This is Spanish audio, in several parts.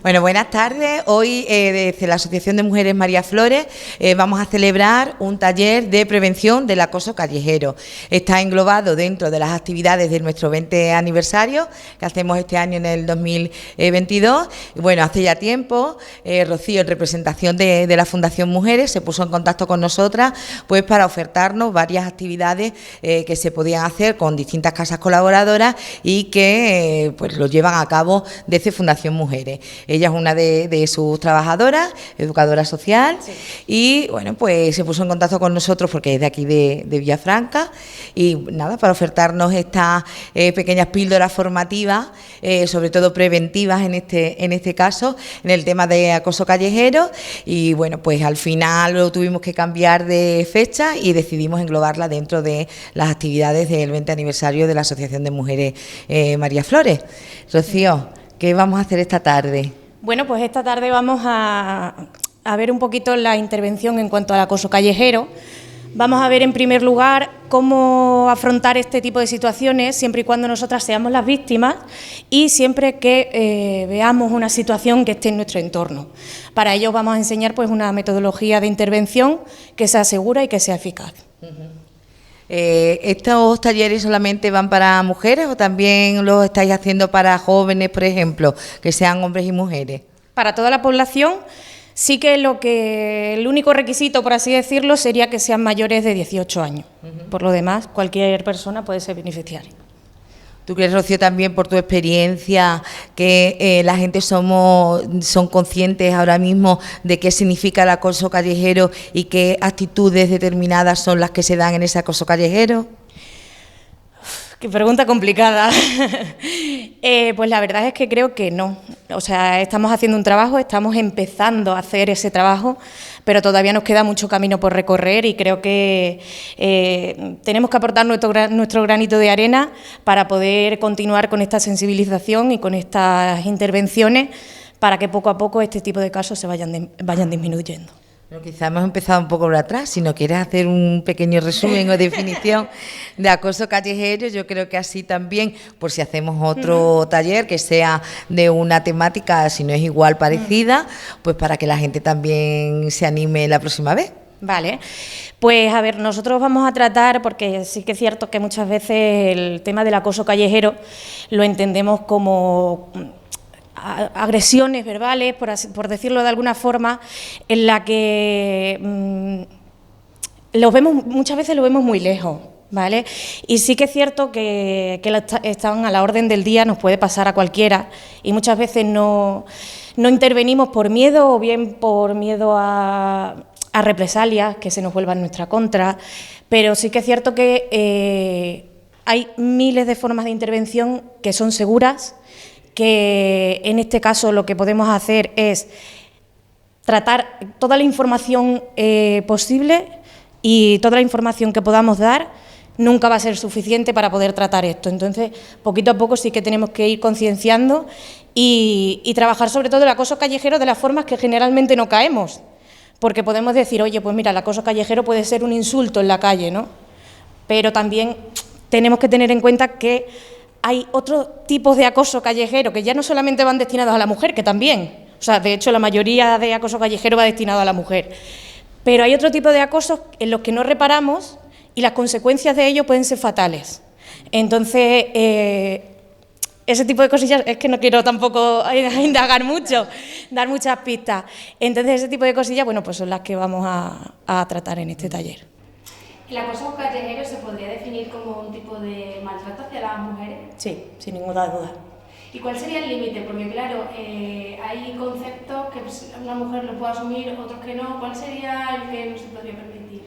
Bueno, buenas tardes. Hoy desde la Asociación de Mujeres María Flores vamos a celebrar un taller de prevención del acoso callejero. Está englobado dentro de las actividades de nuestro 20 aniversario que hacemos este año en el 2022. Y bueno, hace ya tiempo Rocío, en representación de la Fundación Mujeres, se puso en contacto con nosotras pues para ofertarnos varias actividades que se podían hacer con distintas casas colaboradoras y que pues lo llevan a cabo desde Fundación Mujeres. Ella es una de sus trabajadoras, educadora social, sí. Y bueno, pues se puso en contacto con nosotros porque es de aquí de Villafranca y nada, para ofertarnos estas pequeñas píldoras formativas, sobre todo preventivas en este caso, en el tema de acoso callejero. Y bueno, pues al final lo tuvimos que cambiar de fecha y decidimos englobarla dentro de las actividades del 20 aniversario de la Asociación de Mujeres María Flores. Rocío, ¿qué vamos a hacer esta tarde? Bueno, pues esta tarde vamos a ver un poquito la intervención en cuanto al acoso callejero. Vamos a ver en primer lugar cómo afrontar este tipo de situaciones siempre y cuando nosotras seamos las víctimas y siempre que veamos una situación que esté en nuestro entorno. Para ello vamos a enseñar pues una metodología de intervención que sea segura y que sea eficaz. ¿Estos talleres solamente van para mujeres o también los estáis haciendo para jóvenes, por ejemplo, que sean hombres y mujeres? Para toda la población, sí que el único requisito, por así decirlo, sería que sean mayores de 18 años. Por lo demás, cualquier persona puede ser beneficiaria. ¿Tú crees, Rocío, también por tu experiencia que la gente son conscientes ahora mismo de qué significa el acoso callejero y qué actitudes determinadas son las que se dan en ese acoso callejero? Qué pregunta complicada. Pues la verdad es que creo que no. O sea, estamos haciendo un trabajo, estamos empezando a hacer ese trabajo, pero todavía nos queda mucho camino por recorrer y creo que tenemos que aportar nuestro granito de arena para poder continuar con esta sensibilización y con estas intervenciones para que poco a poco este tipo de casos se vayan disminuyendo. Pero quizá hemos empezado un poco por atrás. Si no quieres hacer un pequeño resumen o definición de acoso callejero, yo creo que así también, por si hacemos otro taller que sea de una temática, si no es igual, parecida, pues para que la gente también se anime la próxima vez. Vale, pues a ver, nosotros vamos a tratar, porque sí que es cierto que muchas veces el tema del acoso callejero lo entendemos como agresiones verbales, por decirlo de alguna forma, en la que muchas veces lo vemos muy lejos, ¿vale? Y sí que es cierto que están a la orden del día, nos puede pasar a cualquiera, y muchas veces no intervenimos por miedo o bien por miedo a represalias que se nos vuelvan en nuestra contra, pero sí que es cierto que hay miles de formas de intervención que son seguras, que en este caso lo que podemos hacer es tratar toda la información posible y toda la información que podamos dar nunca va a ser suficiente para poder tratar esto. Entonces, poquito a poco sí que tenemos que ir concienciando y trabajar sobre todo el acoso callejero de las formas que generalmente no caemos, porque podemos decir, oye, pues mira, el acoso callejero puede ser un insulto en la calle, ¿no? Pero también tenemos que tener en cuenta que hay otros tipos de acoso callejero que ya no solamente van destinados a la mujer, que también, o sea, de hecho la mayoría de acoso callejero va destinado a la mujer, pero hay otro tipo de acosos en los que no reparamos y las consecuencias de ello pueden ser fatales. Entonces, ese tipo de cosillas, es que no quiero tampoco indagar mucho, dar muchas pistas. Entonces, ese tipo de cosillas, bueno, pues son las que vamos a tratar en este taller. ¿El acoso callejero se podría definir como un tipo de maltrato hacia las mujeres? Sí, sin ninguna duda. ¿Y cuál sería el límite? Porque claro, hay conceptos que una mujer lo puede asumir, otros que no. ¿Cuál sería el que no se podría permitir?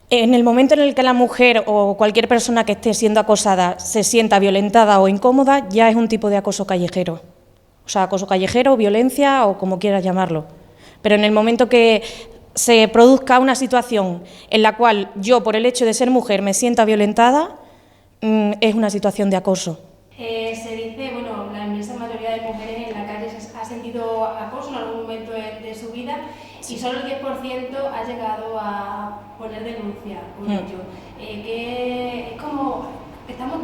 En el momento en el que la mujer o cualquier persona que esté siendo acosada se sienta violentada o incómoda, ya es un tipo de acoso callejero. O sea, acoso callejero, violencia o como quieras llamarlo. Pero en el momento que se produzca una situación en la cual yo, por el hecho de ser mujer, me sienta violentada, es una situación de acoso. Se dice, bueno, la inmensa mayoría de mujeres en la calle ha sentido acoso en algún momento de su vida y solo el 10% ha llegado a poner denuncia por ello. Es como, estamos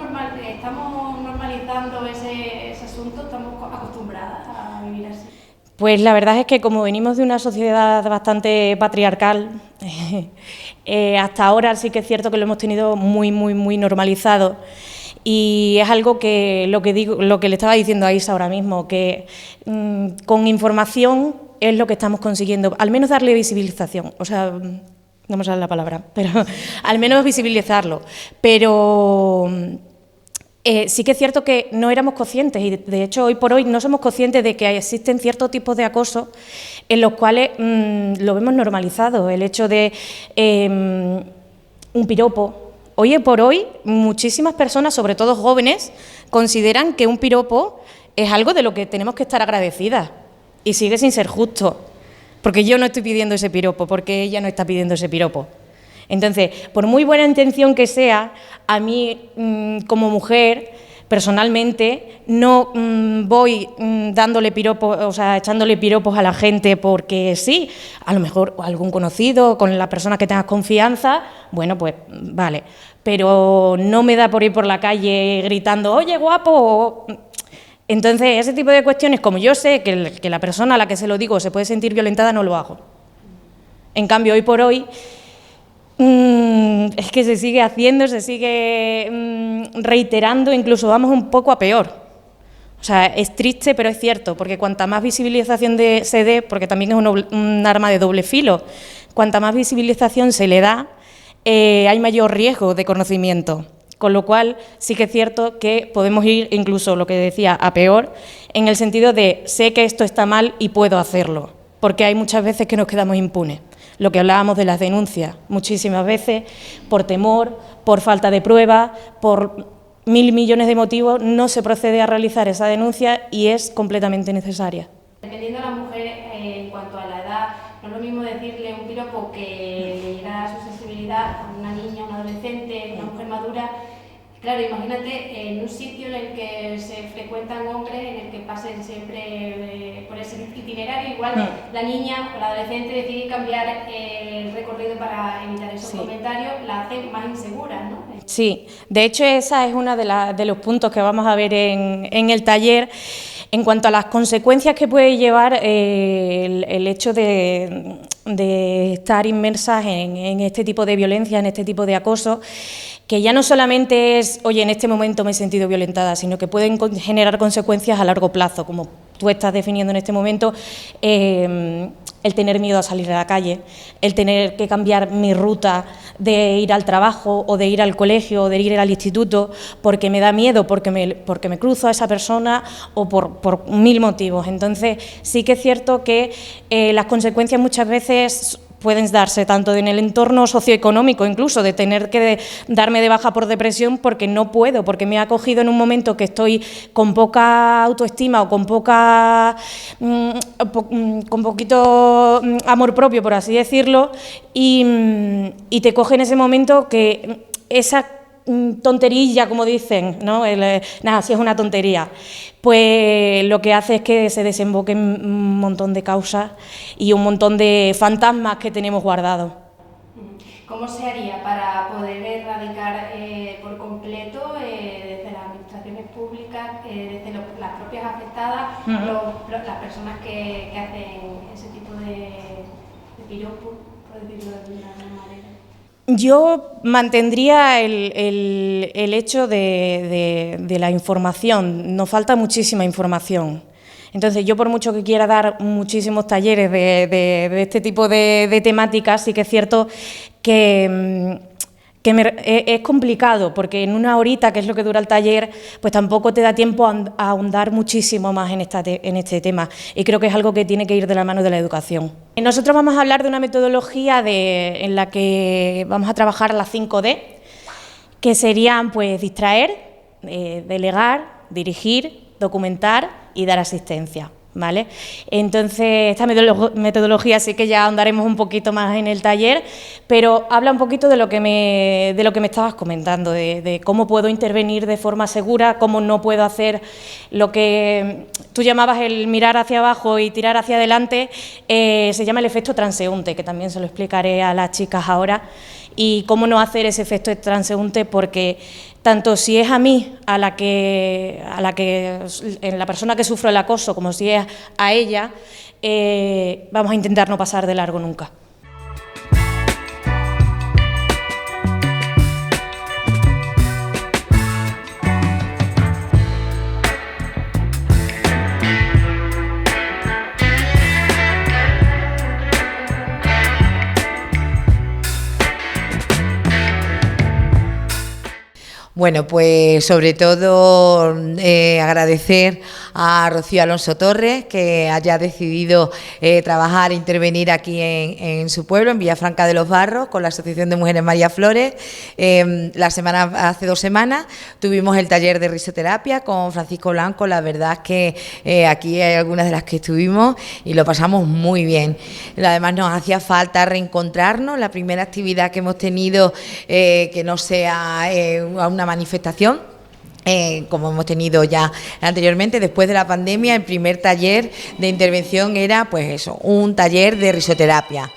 normalizando ese asunto, estamos acostumbradas a vivir así. Pues la verdad es que como venimos de una sociedad bastante patriarcal, hasta ahora sí que es cierto que lo hemos tenido muy normalizado. Y es algo que lo que le estaba diciendo a Isa ahora mismo, que con información es lo que estamos consiguiendo, al menos darle visibilización, o sea, no me sale la palabra, pero al menos visibilizarlo. Pero sí que es cierto que no éramos conscientes y de hecho hoy por hoy no somos conscientes de que existen ciertos tipos de acoso en los cuales lo vemos normalizado, el hecho de un piropo. Hoy por hoy, muchísimas personas, sobre todo jóvenes, consideran que un piropo es algo de lo que tenemos que estar agradecidas y sigue sin ser justo, porque yo no estoy pidiendo ese piropo, porque ella no está pidiendo ese piropo. Entonces, por muy buena intención que sea, a mí como mujer, personalmente, no voy dándole piropos, o sea, echándole piropos a la gente porque sí, a lo mejor algún conocido, con la persona que tengas confianza, bueno, pues vale, pero no me da por ir por la calle gritando, oye, guapo. Entonces, ese tipo de cuestiones, como yo sé que la persona a la que se lo digo se puede sentir violentada, no lo hago. En cambio, hoy por hoy, es que se sigue haciendo, se sigue reiterando, incluso vamos un poco a peor. O sea, es triste, pero es cierto, porque cuanta más visibilización se dé, porque también es un arma de doble filo, cuanta más visibilización se le da, hay mayor riesgo de conocimiento. Con lo cual, sí que es cierto que podemos ir, incluso lo que decía, a peor, en el sentido de sé que esto está mal y puedo hacerlo, porque hay muchas veces que nos quedamos impunes. Lo que hablábamos de las denuncias, muchísimas veces, por temor, por falta de pruebas, por 1000 millones de motivos, no se procede a realizar esa denuncia y es completamente necesaria. Dependiendo de la mujer, en cuanto a la edad, no es lo mismo decirle un piropo que le llega a su sensibilidad a una niña, una adolescente, una mujer madura. Claro, imagínate en un sitio en el que se frecuentan hombres, en el que pasen siempre por ese itinerario, igual la niña o la adolescente decide cambiar el recorrido para evitar esos comentarios, la hace más insegura, ¿no? Sí, de hecho esa es una de los puntos que vamos a ver en el taller. En cuanto a las consecuencias que puede llevar el hecho de estar inmersas en este tipo de violencia, en este tipo de acoso, que ya no solamente es, oye, en este momento me he sentido violentada, sino que pueden generar consecuencias a largo plazo, como tú estás definiendo en este momento, el tener miedo a salir a la calle, el tener que cambiar mi ruta de ir al trabajo o de ir al colegio o de ir al instituto porque me da miedo, porque me cruzo a esa persona o por 1000 motivos. Entonces, sí que es cierto que las consecuencias muchas veces pueden darse tanto en el entorno socioeconómico, incluso de tener que darme de baja por depresión porque no puedo, porque me ha cogido en un momento que estoy con poca autoestima o con poquito amor propio, por así decirlo, y te coge en ese momento que esa tonterilla, como dicen, ¿no? Nada, si es una tontería, pues lo que hace es que se desemboquen un montón de causas y un montón de fantasmas que tenemos guardados. ¿Cómo se haría para poder erradicar por completo desde las administraciones públicas, desde las propias afectadas, las personas que hacen ese tipo de piropos, por decirlo de alguna manera? Yo mantendría el hecho de la información. Nos falta muchísima información. Entonces, yo por mucho que quiera dar muchísimos talleres de este tipo de temáticas, sí que es cierto que es complicado, porque en una horita, que es lo que dura el taller, pues tampoco te da tiempo a ahondar muchísimo más en este tema. Y creo que es algo que tiene que ir de la mano de la educación. Nosotros vamos a hablar de una metodología en la que vamos a trabajar las 5D, que serían pues distraer, delegar, dirigir, documentar y dar asistencia. ¿Vale? Entonces, esta metodología sí que ya ahondaremos un poquito más en el taller, pero habla un poquito de lo que me estabas comentando, de cómo puedo intervenir de forma segura, cómo no puedo hacer lo que tú llamabas el mirar hacia abajo y tirar hacia adelante, se llama el efecto transeúnte, que también se lo explicaré a las chicas ahora, y cómo no hacer ese efecto de transeúnte, porque tanto si es a mí, en la persona que sufre el acoso, como si es a ella, vamos a intentar no pasar de largo nunca. Bueno, pues sobre todo agradecer a Rocío Alonso Torres que haya decidido trabajar e intervenir aquí en su pueblo, en Villafranca de los Barros, con la Asociación de Mujeres María Flores. Hace 2 semanas tuvimos el taller de risoterapia con Francisco Blanco. La verdad es que aquí hay algunas de las que estuvimos y lo pasamos muy bien. Además nos hacía falta reencontrarnos, la primera actividad que hemos tenido que no sea una manifestación, como hemos tenido ya anteriormente. Después de la pandemia, el primer taller de intervención era pues eso, un taller de risoterapia,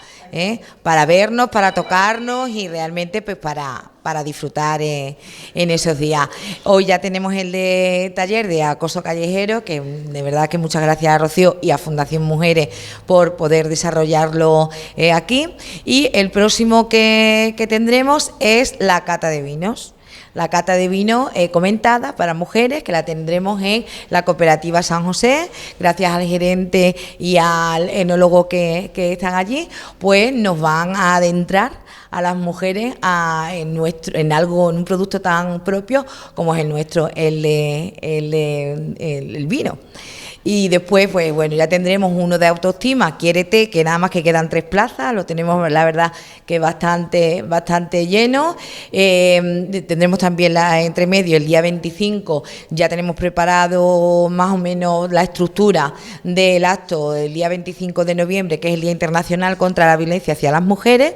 para vernos, para tocarnos y realmente pues para disfrutar en esos días. Hoy ya tenemos el taller de acoso callejero, que de verdad que muchas gracias a Rocío y a Fundación Mujeres por poder desarrollarlo aquí. Y el próximo que tendremos es la cata de vinos. La cata de vino comentada para mujeres, que la tendremos en la Cooperativa San José. Gracias al gerente y al enólogo que están allí, pues nos van a adentrar a las mujeres en un producto tan propio como es el nuestro, el vino. Y después, pues bueno, ya tendremos uno de autoestima, Quiérete, que nada más que quedan 3 plazas, lo tenemos la verdad que bastante lleno. Tendremos también entre medio el día 25, ya tenemos preparado más o menos la estructura del acto del día 25 de noviembre, que es el Día Internacional contra la Violencia hacia las Mujeres,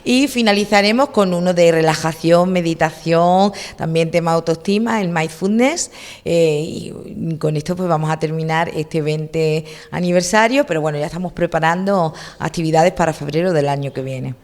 y finalizaremos con uno de relajación, meditación, también tema autoestima, el mindfulness, y con esto pues vamos a terminar este 20 aniversario, pero bueno, ya estamos preparando actividades para febrero del año que viene.